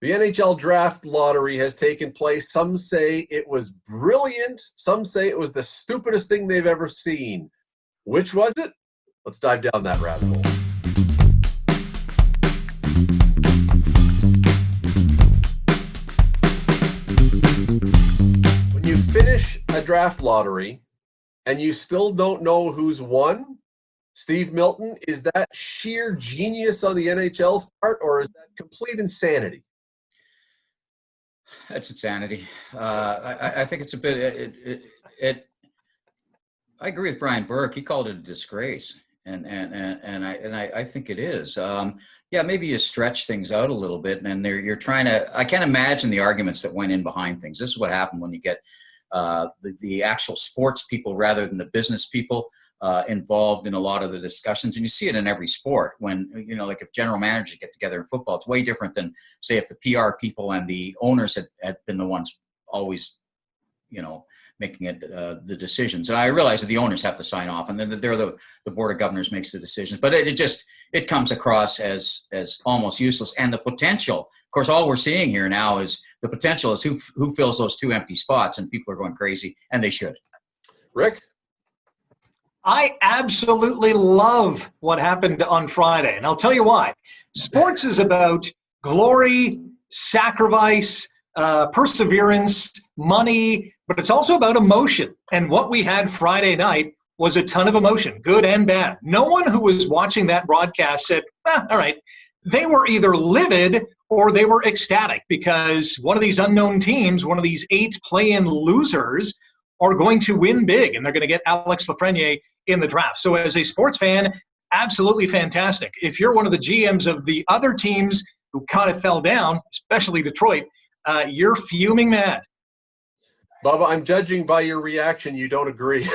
The NHL Draft Lottery has taken place. Some say it was brilliant. Some say it was the stupidest thing they've ever seen. Which was it? Let's dive down that rabbit hole. When you finish a draft lottery and you still don't know who's won, Steve Milton, is that sheer genius on the NHL's part, or is that complete insanity? That's insanity. I think it's a bit. I agree with Brian Burke. He called it a disgrace, and I think it is. Yeah, maybe you stretch things out a little bit, and you're trying to. I can't imagine the arguments that went in behind things. This is what happened when you get the actual sports people rather than the business people involved in a lot of the discussions. And you see it in every sport when, like if general managers get together in football, it's way different than, say, if the PR people and the owners had been the ones always, making it the decisions. And I realize that the owners have to sign off, and then they're the board of governors makes the decisions. But it comes across as almost useless. And the potential, of course, all we're seeing here now is the potential is who fills those two empty spots, and people are going crazy, and they should. Rick? I absolutely love what happened on Friday, and I'll tell you why. Sports is about glory, sacrifice, perseverance, money, but it's also about emotion. And what we had Friday night was a ton of emotion, good and bad. No one who was watching that broadcast said, all right. They were either livid or they were ecstatic because one of these unknown teams, one of these 8 play-in losers, are going to win big, and they're going to get Alex Lafreniere in the draft. So as a sports fan, absolutely fantastic. If you're one of the GMs of the other teams who kind of fell down, especially Detroit, you're fuming mad. Bubba, I'm judging by your reaction you don't agree.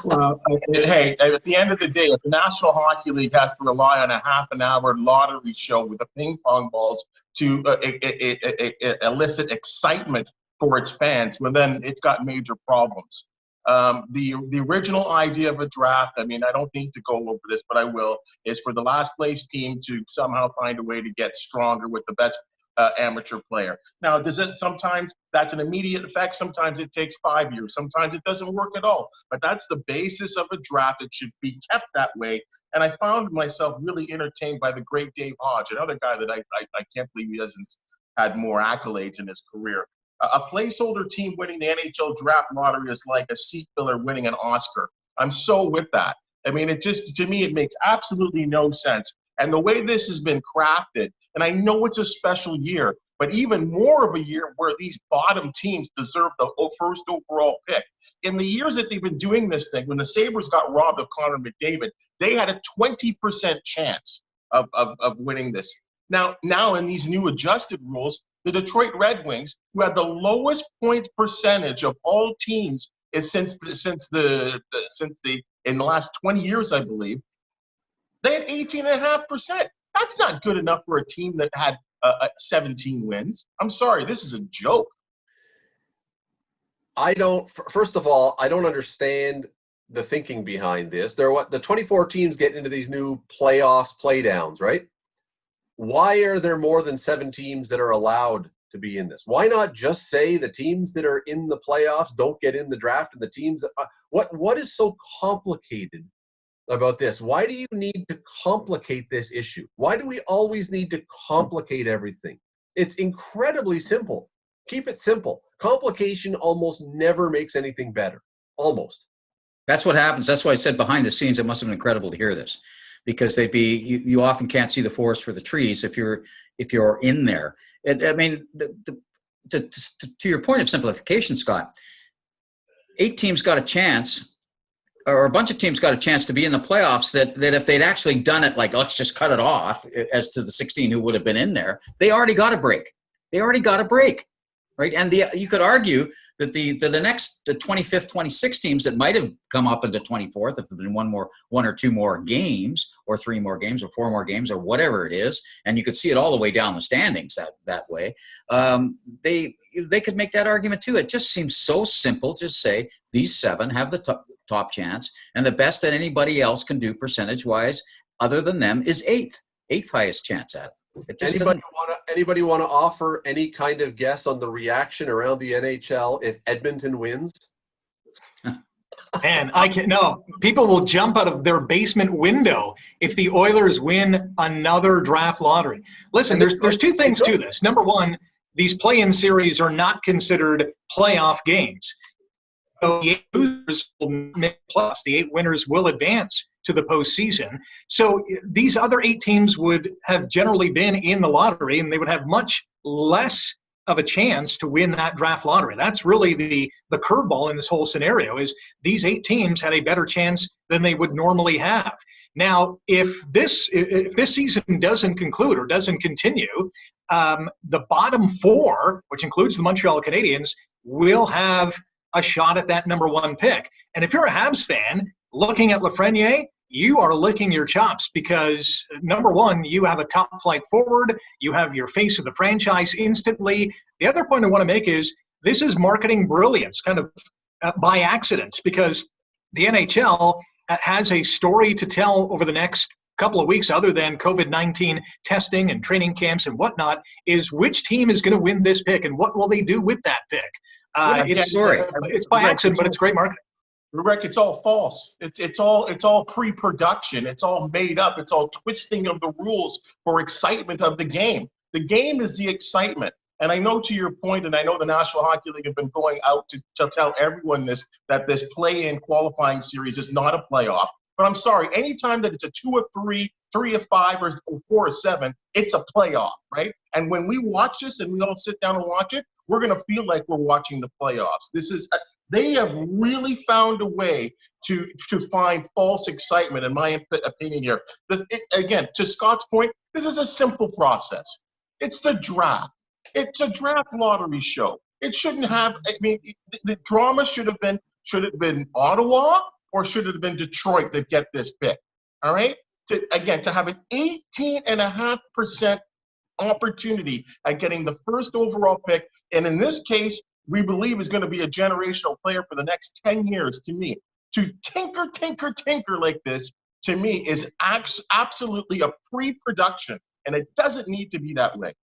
Well, hey, at the end of the day, if the National Hockey League has to rely on a half-an-hour lottery show with the ping pong balls to elicit excitement for its fans, well, then it's got major problems. The original idea of a draft, I don't need to go over this, but I will, is for the last place team to somehow find a way to get stronger with the best amateur player. Now, sometimes that's an immediate effect. Sometimes it takes 5 years. Sometimes it doesn't work at all. But that's the basis of a draft. It should be kept that way. And I found myself really entertained by the great Dave Hodge, another guy that I can't believe he hasn't had more accolades in his career. A placeholder team winning the NHL Draft Lottery is like a seat filler winning an Oscar. I'm so with that. To me, it makes absolutely no sense. And the way this has been crafted, and I know it's a special year, but even more of a year where these bottom teams deserve the first overall pick. In the years that they've been doing this thing, when the Sabres got robbed of Connor McDavid, they had a 20% chance of winning this. Now in these new adjusted rules, the Detroit Red Wings, who had the lowest points percentage of all teams in the last 20 years, I believe, they had 18.5%. That's not good enough for a team that had 17 wins. I'm sorry, this is a joke. First of all, I don't understand the thinking behind this. The 24 teams get into these new playoffs, playdowns, right? Why are there more than 7 teams that are allowed to be in this? Why not just say the teams that are in the playoffs don't get in the draft, and the teams that what is so complicated about this? Why do you need to complicate this issue? Why do we always need to complicate everything? It's incredibly simple. Keep it simple. Complication almost never makes anything better. Almost. That's what happens. That's why I said behind the scenes, it must have been incredible to hear this, because you often can't see the forest for the trees if you're in there. To your point of simplification, Scott, 8 teams got a chance, or a bunch of teams got a chance to be in the playoffs that if they'd actually done it, like, let's just cut it off as to the 16 who would have been in there, they already got a break. Right? And you could argue that the 25th, 26 teams that might have come up into 24th, if there'd been one or 2 more games, or 3 more games, or 4 more games, or whatever it is, and you could see it all the way down the standings that way, they could make that argument too. It just seems so simple to say these 7 have the top chance, and the best that anybody else can do percentage-wise other than them is 8th highest chance at it. It just Anybody want to offer any kind of guess on the reaction around the NHL if Edmonton wins? Man, I can't. No, people will jump out of their basement window if the Oilers win another draft lottery. Listen, there's two things to this. Number one, these play-in series are not considered playoff games. So the 8 losers will make plus. The 8 winners will advance to the postseason. So these other 8 teams would have generally been in the lottery, and they would have much less of a chance to win that draft lottery. That's really the curveball in this whole scenario, is these 8 teams had a better chance than they would normally have. Now, if this season doesn't conclude or doesn't continue, the bottom 4, which includes the Montreal Canadiens, will have a shot at that number 1 pick. And if you're a Habs fan, looking at Lafreniere, you are licking your chops because, number one, you have a top-flight forward. You have your face of the franchise instantly. The other point I want to make is this is marketing brilliance, kind of by accident, because the NHL has a story to tell over the next couple of weeks, other than COVID-19 testing and training camps and whatnot, is which team is going to win this pick and what will they do with that pick. It's by accident, but it's great marketing. Rick, it's all false. It's all pre-production. It's all made up. It's all twisting of the rules for excitement of the game. The game is the excitement. And I know, to your point, and I know the National Hockey League have been going out to tell everyone that this play-in qualifying series is not a playoff. But I'm sorry, anytime that it's a 2 of 3, 3 of 5, or 4 of 7, it's a playoff, right? And when we watch this and we all sit down and watch it, we're going to feel like we're watching the playoffs. They have really found a way to find false excitement, in my opinion here. Again, to Scott's point, this is a simple process. It's the draft. It's a draft lottery show. It shouldn't have, the drama should it have been Ottawa or should it have been Detroit that get this pick? All right? To have an 18.5% opportunity at getting the first overall pick, and in this case, we believe is going to be a generational player for the next 10 years, to me. To tinker like this, to me, is absolutely a pre-production, and it doesn't need to be that way.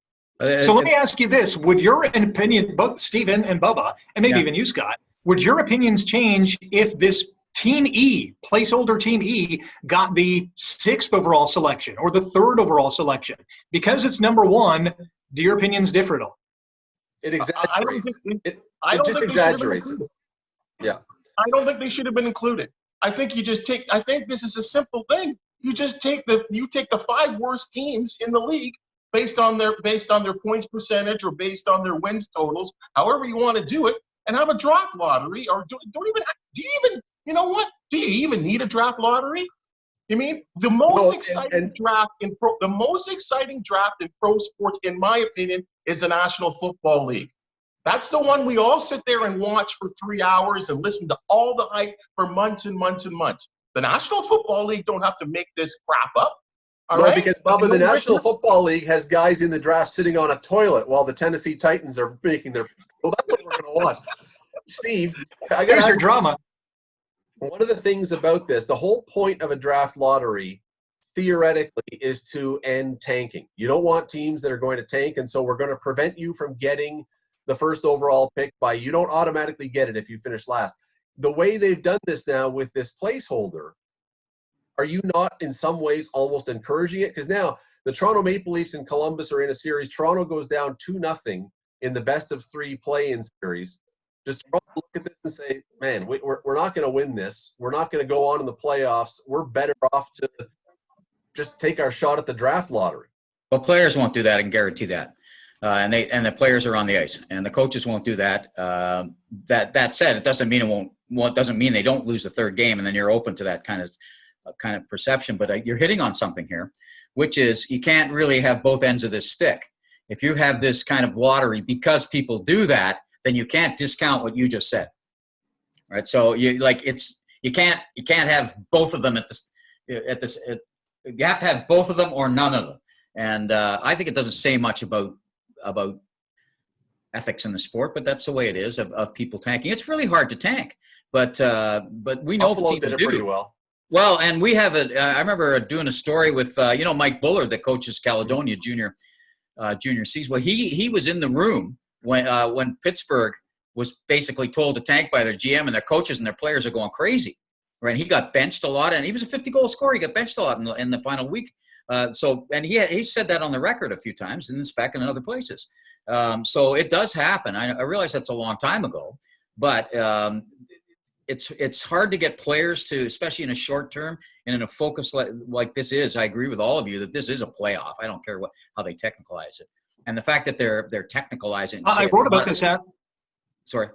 So let me ask you this. Would your opinion, both Stephen and Bubba, and maybe even you, Scott, would your opinions change if this Team E, placeholder Team E, got the 6th overall selection or the 3rd overall selection? Because it's number 1, do your opinions differ at all? It exaggerates. It just exaggerates it. Yeah. I don't think they should have been included. I think I think this is a simple thing. You just take the 5 worst teams in the league based on their points percentage or based on their wins totals, however you want to do it, and have a draft lottery. Or do you even need a draft lottery? You mean the most exciting draft in pro sports, in my opinion, is the National Football League. That's the one we all sit there and watch for 3 hours and listen to all the hype for months and months and months. The National Football League don't have to make this crap up. All right? Because, Bubba, the National Football League has guys in the draft sitting on a toilet while the Tennessee Titans are making their – well, that's what we're going to watch. Steve, There's your drama. One of the things about this, the whole point of a draft lottery, theoretically, is to end tanking. You don't want teams that are going to tank, and so we're going to prevent you from getting the first overall pick you don't automatically get it if you finish last. The way they've done this now with this placeholder, are you not in some ways almost encouraging it? Because now the Toronto Maple Leafs and Columbus are in a series. Toronto goes down 2-0 in the best of 3 play-in series. Just look at this and say, man, we're not going to win this. We're not going to go on in the playoffs. We're better off to just take our shot at the draft lottery. Well, players won't do that, and guarantee that. And the players are on the ice, and the coaches won't do that. That said, it doesn't mean doesn't mean they don't lose the 3rd game, and then you're open to that kind of perception. But you're hitting on something here, which is you can't really have both ends of this stick. If you have this kind of lottery because people do that, then you can't discount what you just said, right? So you can't have both of them you have to have both of them or none of them. And I think it doesn't say much about ethics in the sport, but that's the way it is of people tanking. It's really hard to tank, but we know Buffalo did it pretty well. Well, and we have I remember doing a story with, Mike Bullard that coaches Caledonia junior season. Well, he was in the room when Pittsburgh was basically told to tank by their GM, and their coaches and their players are going crazy. Right. And he got benched a lot, and he was a 50-goal scorer. He got benched a lot in the final week. And he said that on the record a few times in the spec and in other places. So it does happen. I realize that's a long time ago, but it's hard to get players to, especially in a short term and in a focus like this is. I agree with all of you that this is a playoff. I don't care how they technicalize it, and the fact that they're technicalizing. I wrote about this. Sorry.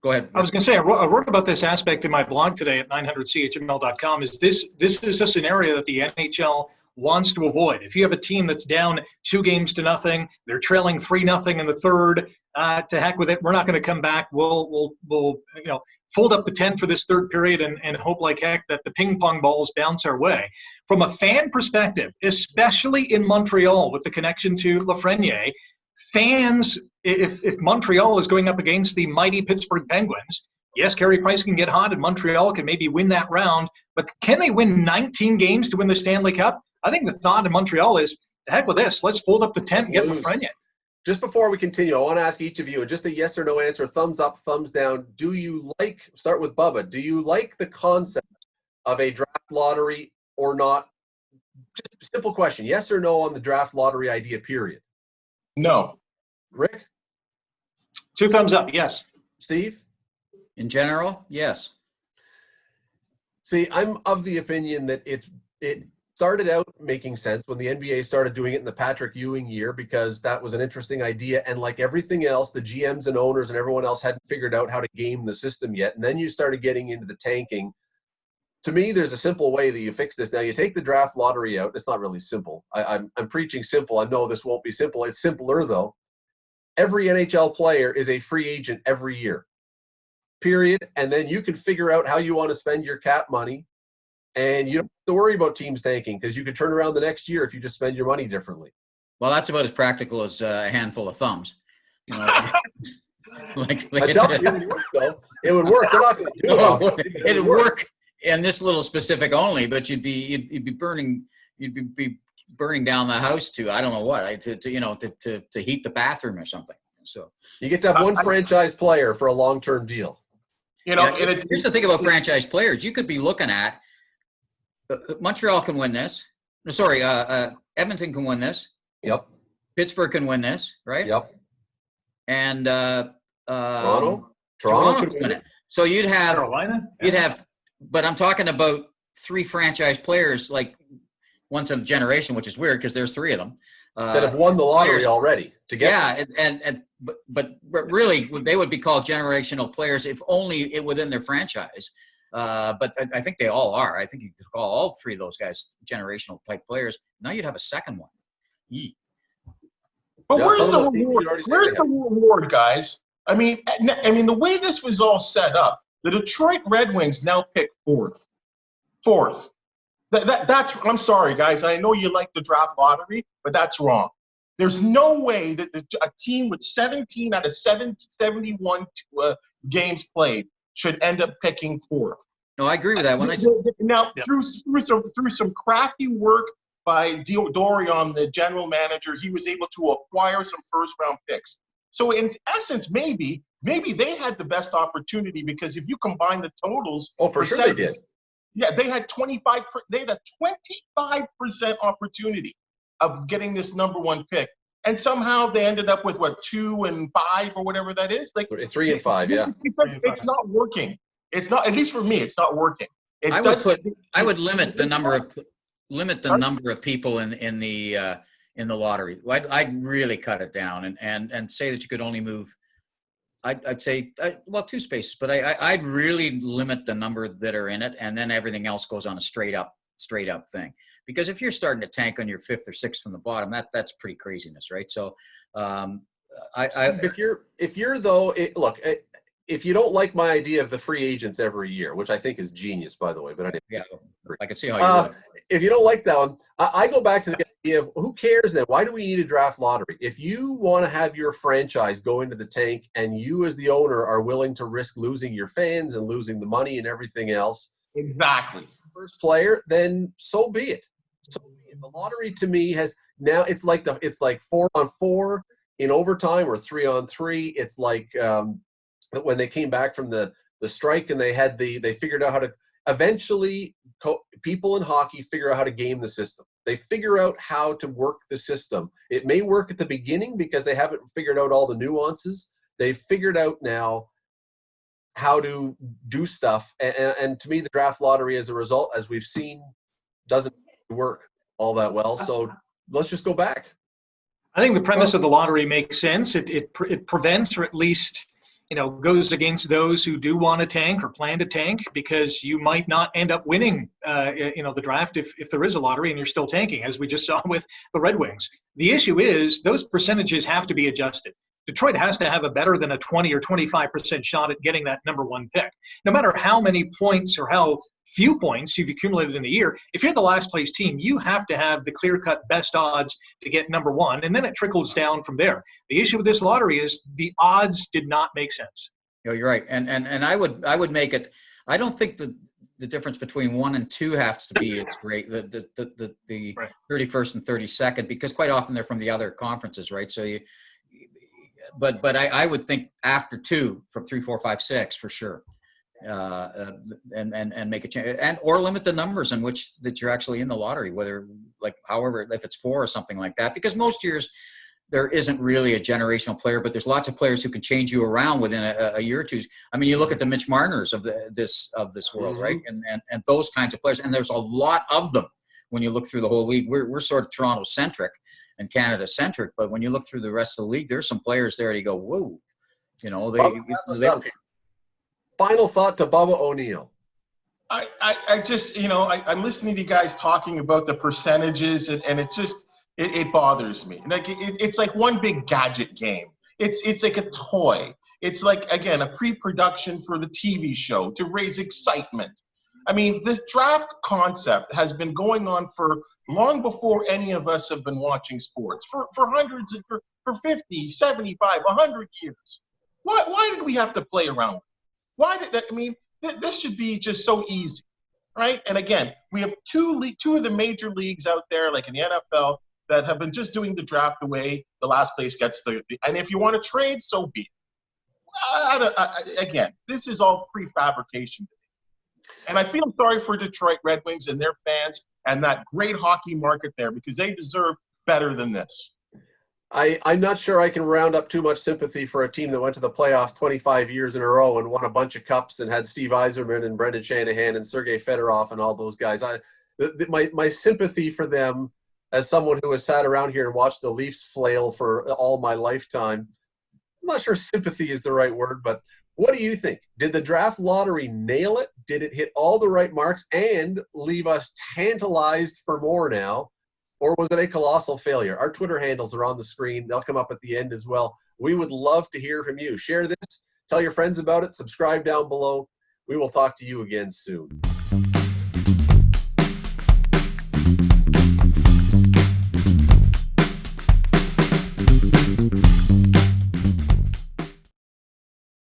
Go ahead. I was going to say, I wrote about this aspect in my blog today at 900chml.com. This is a scenario that the NHL wants to avoid. If you have a team that's down 2-0, they're trailing 3-0 in the third, to heck with it. We're not going to come back. We'll fold up the tent for this third period and hope like heck that the ping pong balls bounce our way. From a fan perspective, especially in Montreal with the connection to Lafreniere, fans, if Montreal is going up against the mighty Pittsburgh Penguins, yes, Carey Price can get hot and Montreal can maybe win that round, but can they win 19 games to win the Stanley Cup? I think the thought in Montreal is, the heck with this, let's fold up the tent and get Lafreniere. Just before we continue, I want to ask each of you just a yes or no answer, thumbs up, thumbs down. Start with Bubba, do you like the concept of a draft lottery or not? Just a simple question, yes or no on the draft lottery idea, period. No. Rick? 2 thumbs up, yes. Steve? In general, yes. See, I'm of the opinion that it started out making sense when the NBA started doing it in the Patrick Ewing year, because that was an interesting idea. And like everything else, the GMs and owners and everyone else hadn't figured out how to game the system yet. And then you started getting into the tanking. To me, there's a simple way that you fix this. Now, you take the draft lottery out. It's not really simple. I'm preaching simple. I know this won't be simple. It's simpler, though. Every NHL player is a free agent every year, period. And then you can figure out how you want to spend your cap money. And you don't have to worry about teams tanking, because you could turn around the next year if you just spend your money differently. Well, that's about as practical as a handful of thumbs. I tell you, it would work, though. It would work. They're not going to do it. It would work in this little specific only, but you'd be burning down the house to, I don't know what, to heat the bathroom or something. So you get to have one franchise player for a long-term deal. Here's the thing about franchise players. You could be looking at Montreal can win this. Sorry, Edmonton can win this. Yep. Pittsburgh can win this, right? Yep. And Toronto could win it. So you'd have Carolina. But I'm talking about 3 franchise players, like once in a generation, which is weird because there's 3 of them that have won the lottery already. But really, they would be called generational players if only within their franchise. But I think they all are. I think you could call all 3 of those guys generational type players. Now you'd have a second one. But where's the reward? Where's the reward, guys? I mean, the way this was all set up, the Detroit Red Wings now pick 4th. That's. I'm sorry, guys. I know you like the draft lottery, but that's wrong. There's no way that a team with 17 out of 71 games played should end up picking 4th. No, I agree with that. Through some crafty work by Dorion, the general manager, he was able to acquire some first-round picks. So in essence, maybe they had the best opportunity, because if you combine the totals, for sure they did. Yeah, they had 25. They had a 25% opportunity of getting this number 1 pick, and somehow they ended up with 2 and 5 or whatever that is. Like 3 and 5, yeah. It's not working. It's not, at least for me, it's not working. I would limit the number of people in the lottery. I'd really cut it down and say that you could only move. I'd say 2 spaces, but I'd really limit the number that are in it, and then everything else goes on a straight up thing. Because if you're starting to tank on your 5th or 6th from the bottom, that's pretty craziness, right? So, if you're though, if you don't like my idea of the free agents every year, which I think is genius, by the way, but I can see how you would. If you don't like that one, I go back to the idea of, who cares then? Why do we need a draft lottery? If you want to have your franchise go into the tank, and you as the owner are willing to risk losing your fans and losing the money and everything else, Exactly. First player, then so be it. So be it. The lottery to me has now it's like 4-on-4 in overtime or 3-on-3. It's like when they came back from the strike and they figured out how to eventually people in hockey figure out how to game the system. They figure out how to work the system. It may work at the beginning because they haven't figured out all the nuances. They've figured out now how to do stuff. And to me, the draft lottery as a result, as we've seen, doesn't work all that well. So let's just go back. I think the premise of the lottery makes sense. It prevents, or at least, goes against those who do want to tank or plan to tank, because you might not end up winning, the draft if there is a lottery and you're still tanking, as we just saw with the Red Wings. The issue is those percentages have to be adjusted. Detroit has to have a better than a 20 or 25% shot at getting that number one pick. No matter how many points or how few points you've accumulated in a year, if you're the last place team, you have to have the clear-cut best odds to get number one, and then it trickles down from there. The issue with this lottery is the odds did not make sense. You're right, and I would make it. I don't think the difference between 1 and 2 has to be it's great. The Right. 31st and 32nd, because quite often they're from the other conferences, right? So you. But I would think after 2 from 3, 4, 5, 6 for sure, and make a change, or limit the numbers in which that you're actually in the lottery, whether however if it's 4 or something like that, because most years there isn't really a generational player, but there's lots of players who can change you around within a year or two. I mean, you look at the Mitch Marners of this world, right, and those kinds of players, and there's a lot of them when you look through the whole league. We're sort of Toronto centric and Canada centric, but when you look through the rest of the league, there's some players there that you go, whoa, Final thought to Bubba O'Neill. I just, I'm listening to you guys talking about the percentages, and it just, it bothers me. Like it's like one big gadget game. It's like a toy. It's like, again, a pre-production for the TV show to raise excitement. I mean, this draft concept has been going on for long before any of us have been watching sports, for hundreds, for 50, 75, 100 years. Why did we have to play around? This should be just so easy, right? And again, we have two of the major leagues out there, like in the NFL, that have been just doing the draft the way the last place gets and if you want to trade, so be it. Again, this is all prefabrication. And I feel sorry for Detroit Red Wings and their fans and that great hockey market there, because they deserve better than this. I'm not sure I can round up too much sympathy for a team that went to the playoffs 25 years in a row and won a bunch of cups and had Steve Yzerman and Brendan Shanahan and Sergei Fedorov and all those guys. My sympathy for them, as someone who has sat around here and watched the Leafs flail for all my lifetime, I'm not sure sympathy is the right word, but what do you think? Did the draft lottery nail it? Did it hit all the right marks and leave us tantalized for more now? Or was it a colossal failure? Our Twitter handles are on the screen. They'll come up at the end as well. We would love to hear from you. Share this. Tell your friends about it. Subscribe down below. We will talk to you again soon.